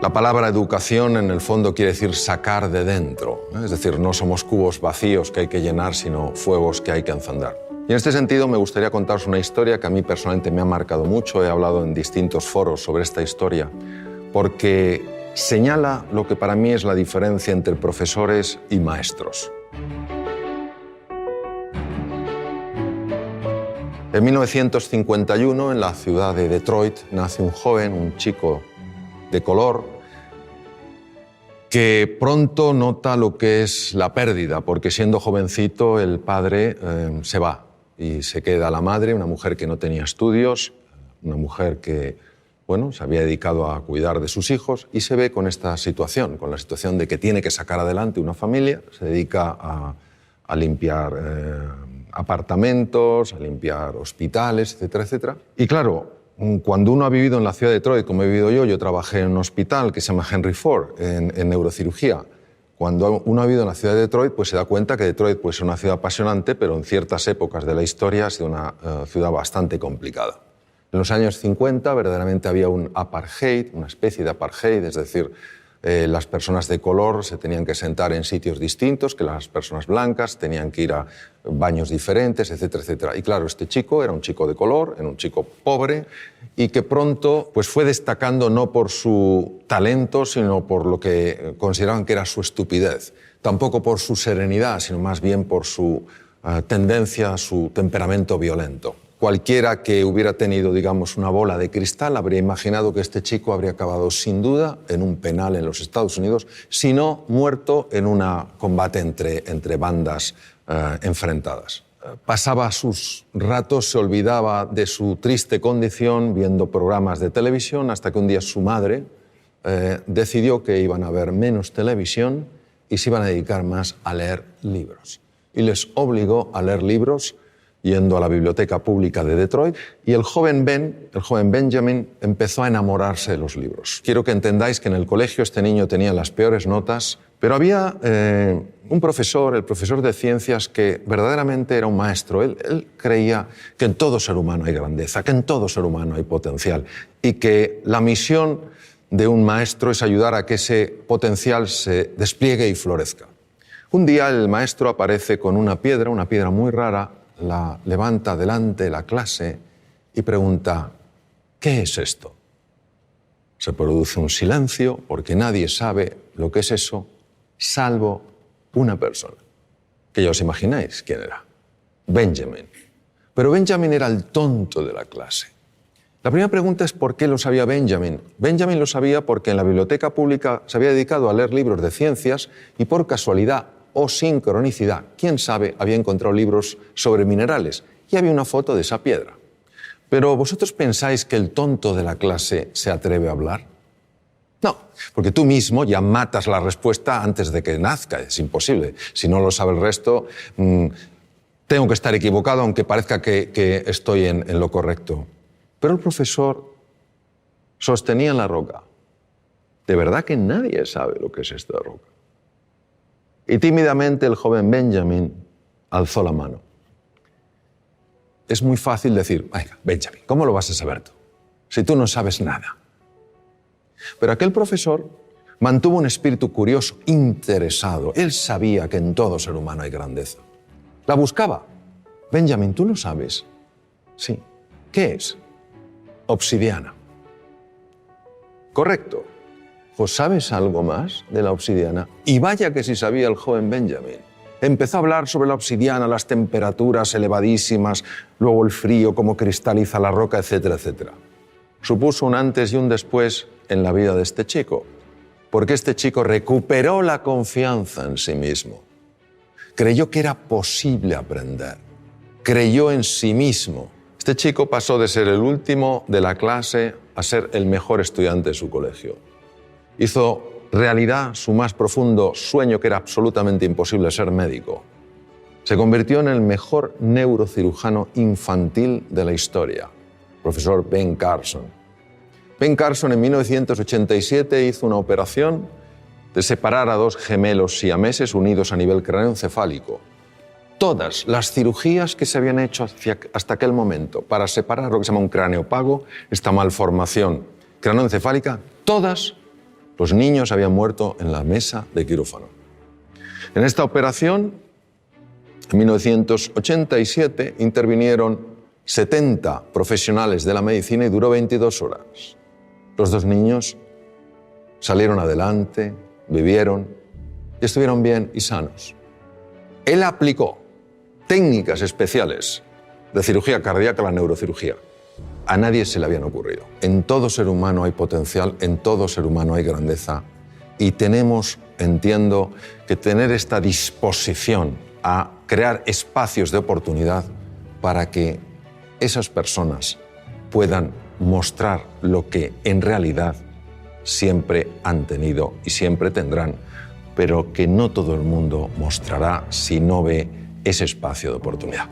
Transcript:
La palabra educación en el fondo quiere decir sacar de dentro, ¿eh? Es decir, no somos cubos vacíos que hay que llenar, sino fuegos que hay que encender. Y en este sentido me gustaría contaros una historia que a mí personalmente me ha marcado mucho. He hablado en distintos foros sobre esta historia porque señala lo que para mí es la diferencia entre profesores y maestros. En 1951, en la ciudad de Detroit, nace un joven, un chico de color, que pronto nota lo que es la pérdida, porque siendo jovencito el padre se va y se queda la madre, una mujer que no tenía estudios, una mujer que se había dedicado a cuidar de sus hijos, y se ve con esta situación, con la situación de que tiene que sacar adelante una familia. Se dedica a limpiar apartamentos, a limpiar hospitales, etcétera, etcétera. Y claro, cuando uno ha vivido en la ciudad de Detroit, como he vivido yo trabajé en un hospital que se llama Henry Ford, en neurocirugía. Cuando uno ha vivido en la ciudad de Detroit, pues se da cuenta que Detroit es una ciudad apasionante, pero en ciertas épocas de la historia ha sido una ciudad bastante complicada. En los años 50 verdaderamente había un apartheid, una especie de apartheid, es decir, las personas de color se tenían que sentar en sitios distintos que las personas blancas, tenían que ir a baños diferentes, etcétera, etcétera. Y claro, este chico era un chico de color, era un chico pobre y que pronto pues, fue destacando no por su talento, sino por lo que consideraban que era su estupidez. Tampoco por su serenidad, sino más bien por su tendencia, su temperamento violento. Cualquiera que hubiera tenido, digamos, una bola de cristal habría imaginado que este chico habría acabado sin duda en un penal en los Estados Unidos, si no muerto en un combate entre bandas enfrentadas. Pasaba sus ratos, se olvidaba de su triste condición viendo programas de televisión, hasta que un día su madre decidió que iban a ver menos televisión y se iban a dedicar más a leer libros. Y les obligó a leer libros yendo a la biblioteca pública de Detroit, y el joven Benjamin empezó a enamorarse de los libros. Quiero que entendáis que en el colegio este niño tenía las peores notas, pero había un profesor, el profesor de ciencias, que verdaderamente era un maestro. Él creía que en todo ser humano hay grandeza, que en todo ser humano hay potencial, y que la misión de un maestro es ayudar a que ese potencial se despliegue y florezca. Un día el maestro aparece con una piedra muy rara, la levanta delante de la clase y pregunta: ¿qué es esto? Se produce un silencio porque nadie sabe lo que es eso, salvo una persona, que ya os imagináis quién era: Benjamin. Pero Benjamin era el tonto de la clase. La primera pregunta es ¿por qué lo sabía Benjamin? Benjamin lo sabía porque en la biblioteca pública se había dedicado a leer libros de ciencias y por casualidad o sincronicidad, quién sabe, había encontrado libros sobre minerales y había una foto de esa piedra. Pero ¿vosotros pensáis que el tonto de la clase se atreve a hablar? No, porque tú mismo ya matas la respuesta antes de que nazca, es imposible. Si no lo sabe el resto, tengo que estar equivocado, aunque parezca que estoy en lo correcto. Pero el profesor sostenía en la roca: de verdad que nadie sabe lo que es esta roca. Y tímidamente el joven Benjamin alzó la mano. Es muy fácil decir: venga, Benjamin, ¿cómo lo vas a saber tú? Si tú no sabes nada. Pero aquel profesor mantuvo un espíritu curioso, interesado. Él sabía que en todo ser humano hay grandeza. La buscaba. Benjamin, ¿tú lo sabes? Sí. ¿Qué es? Obsidiana. Correcto. Pues ¿sabes algo más de la obsidiana? Y vaya que sí sabía el joven Benjamin. Empezó a hablar sobre la obsidiana, las temperaturas elevadísimas, luego el frío, cómo cristaliza la roca, etcétera, etcétera. Supuso un antes y un después en la vida de este chico, porque este chico recuperó la confianza en sí mismo. Creyó que era posible aprender. Creyó en sí mismo. Este chico pasó de ser el último de la clase a ser el mejor estudiante de su colegio. Hizo realidad su más profundo sueño, que era absolutamente imposible: ser médico. Se convirtió en el mejor neurocirujano infantil de la historia, profesor Ben Carson. Ben Carson en 1987 hizo una operación de separar a dos gemelos siameses unidos a nivel craneoencefálico. Todas las cirugías que se habían hecho hasta aquel momento para separar lo que se llama un cráneo pago, esta malformación craneoencefálica, todas Los niños habían muerto en la mesa de quirófano. En esta operación, en 1987, intervinieron 70 profesionales de la medicina y duró 22 horas. Los 2 niños salieron adelante, vivieron y estuvieron bien y sanos. Él aplicó técnicas especiales de cirugía cardíaca a la neurocirugía. A nadie se le habían ocurrido. En todo ser humano hay potencial, en todo ser humano hay grandeza y tenemos, entiendo, que tener esta disposición a crear espacios de oportunidad para que esas personas puedan mostrar lo que en realidad siempre han tenido y siempre tendrán, pero que no todo el mundo mostrará si no ve ese espacio de oportunidad.